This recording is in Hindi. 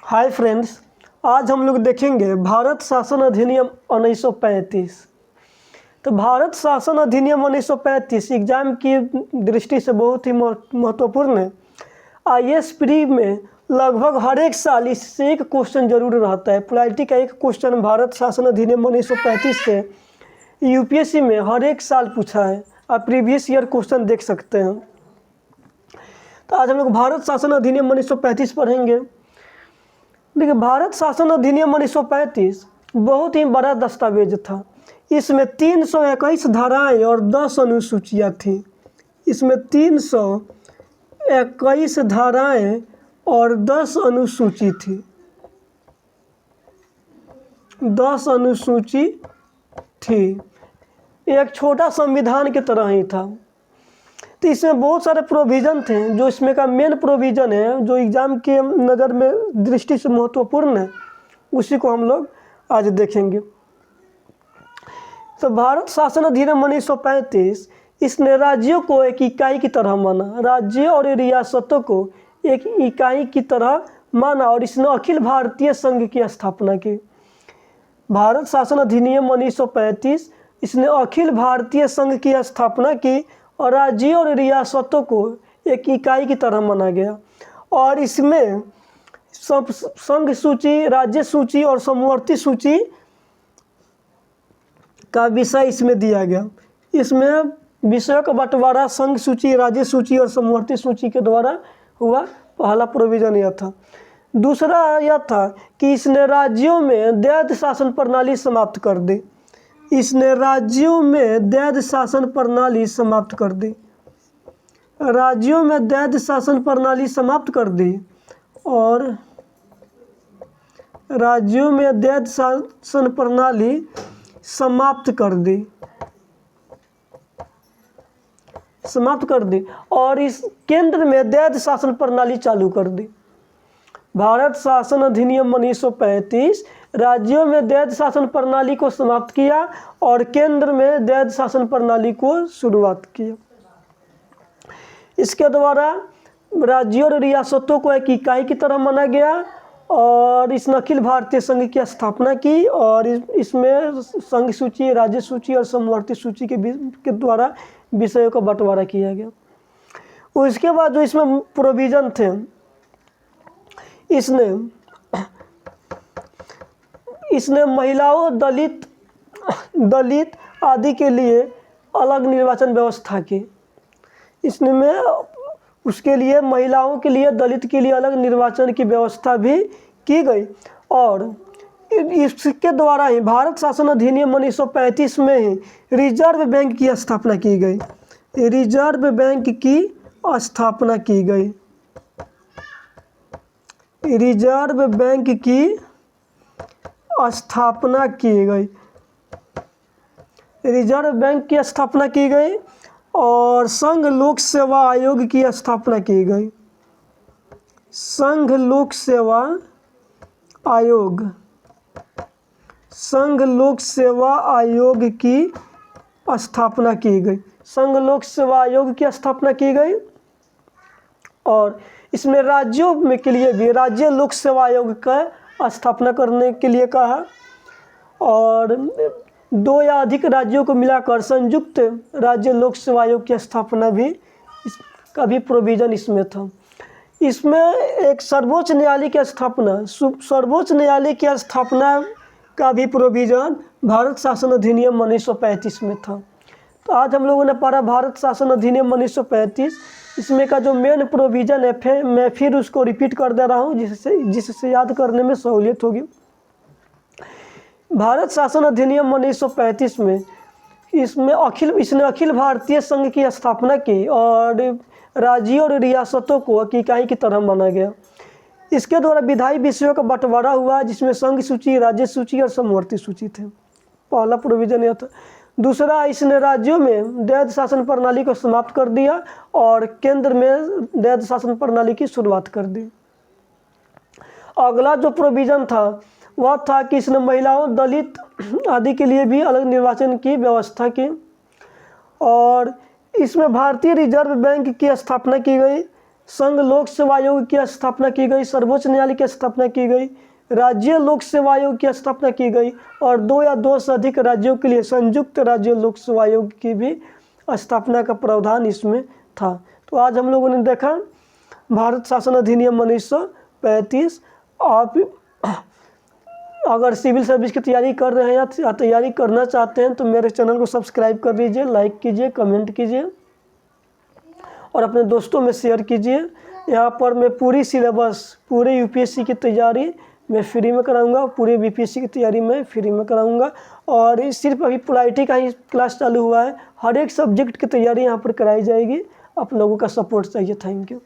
हाय फ्रेंड्स, आज हम लोग देखेंगे भारत शासन अधिनियम 1935। तो भारत शासन अधिनियम 1935 एग्जाम की दृष्टि से बहुत ही महत्वपूर्ण है। आईएएस प्री में लगभग हर एक साल इससे एक क्वेश्चन जरूर रहता है। पॉलिटी का एक क्वेश्चन भारत शासन अधिनियम 1935 से यूपीएससी में हर एक साल पूछा है। आप प्रीवियस ईयर क्वेश्चन देख सकते हैं। तो आज हम लोग भारत शासन अधिनियम 1935 पढ़ेंगे। देखिए, भारत शासन अधिनियम 1935 बहुत ही बड़ा दस्तावेज था। इसमें 321 धाराएं और 10 अनुसूचियाँ थी। इसमें 321 धाराएं और 10 अनुसूची थी। 10 अनुसूची थी। एक छोटा संविधान की तरह ही था। तो इसमें बहुत सारे प्रोविज़न थे। जो इसमें का मेन प्रोविज़न है, जो एग्ज़ाम के नज़र में दृष्टि से महत्वपूर्ण है, उसी को हम लोग आज देखेंगे। तो भारत शासन अधिनियम 1935 इसने राज्यों को एक इकाई की तरह माना। राज्य और रियासतों को एक इकाई की तरह माना और इसने अखिल भारतीय संघ की स्थापना की। भारत शासन अधिनियम 1935 इसने अखिल भारतीय संघ की स्थापना की और राज्यों और रियासतों को एक इकाई की तरह माना गया। और इसमें सब संघ सूची, राज्य सूची और समवर्ती सूची का विषय इसमें दिया गया। इसमें विषयों का बंटवारा संघ सूची, राज्य सूची और समवर्ती सूची के द्वारा हुआ। पहला प्रोविज़न यह था। दूसरा यह था कि इसने राज्यों में द्वैध शासन प्रणाली समाप्त कर दी। इसने राज्यों में द्वैध शासन प्रणाली समाप्त कर दी। राज्यों में द्वैध शासन प्रणाली समाप्त कर दी और राज्यों में द्वैध शासन प्रणाली समाप्त कर दी और इस केंद्र में द्वैध शासन प्रणाली चालू कर दी। भारत शासन अधिनियम 1935 राज्यों में द्वैध शासन प्रणाली को समाप्त किया और केंद्र में द्वैध शासन प्रणाली को शुरुआत किया। इसके द्वारा राज्यों और रियासतों को एक इकाई की तरह माना गया और इसने अखिल भारतीय संघ की स्थापना की और इसमें संघ सूची, राज्य सूची और समवर्ती सूची के द्वारा विषयों का बंटवारा किया गया। उसके बाद जो इसमें प्रोविज़न थे, इसने महिलाओं, दलित आदि के लिए अलग निर्वाचन व्यवस्था की। इसमें उसके लिए महिलाओं के लिए, दलित के लिए अलग निर्वाचन की व्यवस्था भी की गई और इसके द्वारा ही भारत शासन अधिनियम 1935 में ही रिजर्व बैंक की स्थापना की गई। रिजर्व बैंक की स्थापना की गई। रिजर्व बैंक की स्थापना की गई। रिजर्व बैंक की स्थापना की गई और संघ लोक सेवा आयोग की स्थापना की गई। संघ लोक सेवा आयोग, संघ लोक सेवा आयोग की स्थापना की गई। संघ लोक सेवा आयोग की स्थापना की गई और इसमें राज्यों में के लिए भी राज्य लोक सेवा आयोग का स्थापना करने के लिए कहा और 2 या अधिक राज्यों को मिलाकर संयुक्त राज्य लोक सेवा आयोग की स्थापना भी इसका भी प्रोविज़न इसमें था। इसमें एक सर्वोच्च न्यायालय की स्थापना का भी प्रोविज़न भारत शासन अधिनियम 1935 में था। तो आज हम लोगों ने पढ़ा भारत शासन अधिनियम 1935। इसमें का जो मेन प्रोविज़न है, मैं फिर उसको रिपीट कर दे रहा हूँ जिससे याद करने में सहूलियत होगी। भारत शासन अधिनियम 1935 में इसने अखिल भारतीय संघ की स्थापना की और राज्यों और रियासतों को एक इकाई की तरह माना गया। इसके द्वारा विधायी विषयों का बंटवारा हुआ जिसमें संघ सूची, राज्य सूची और समवर्ती सूची थे। पहला प्रोविज़न यह था। दूसरा, इसने राज्यों में द्वैध शासन प्रणाली को समाप्त कर दिया और केंद्र में द्वैध शासन प्रणाली की शुरुआत कर दी। अगला जो प्रोविज़न था वह था कि इसने महिलाओं, दलित आदि के लिए भी अलग निर्वाचन की व्यवस्था की और इसमें भारतीय रिजर्व बैंक की स्थापना की गई संघ लोक सेवा आयोग की स्थापना की गई, सर्वोच्च न्यायालय की स्थापना की गई, राज्य लोक सेवा आयोग की स्थापना की गई और 2 या 2 से अधिक राज्यों के लिए संयुक्त राज्य लोक सेवा आयोग की भी स्थापना का प्रावधान इसमें था। तो आज हम लोगों ने देखा भारत शासन अधिनियम 1935। आप अगर सिविल सर्विस की तैयारी कर रहे हैं या तैयारी करना चाहते हैं तो मेरे चैनल को सब्सक्राइब कर लीजिए, लाइक कीजिए, कमेंट कीजिए और अपने दोस्तों में शेयर कीजिए। यहाँ पर मैं पूरी सिलेबस, पूरे यूपीएससी की तैयारी मैं फ्री में कराऊंगा, पूरे बीपीएससी की तैयारी मैं फ्री में कराऊंगा और सिर्फ अभी पोलाइटी का ही क्लास चालू हुआ है। हर एक सब्जेक्ट की तैयारी यहाँ पर कराई जाएगी। आप लोगों का सपोर्ट चाहिए। Thank you.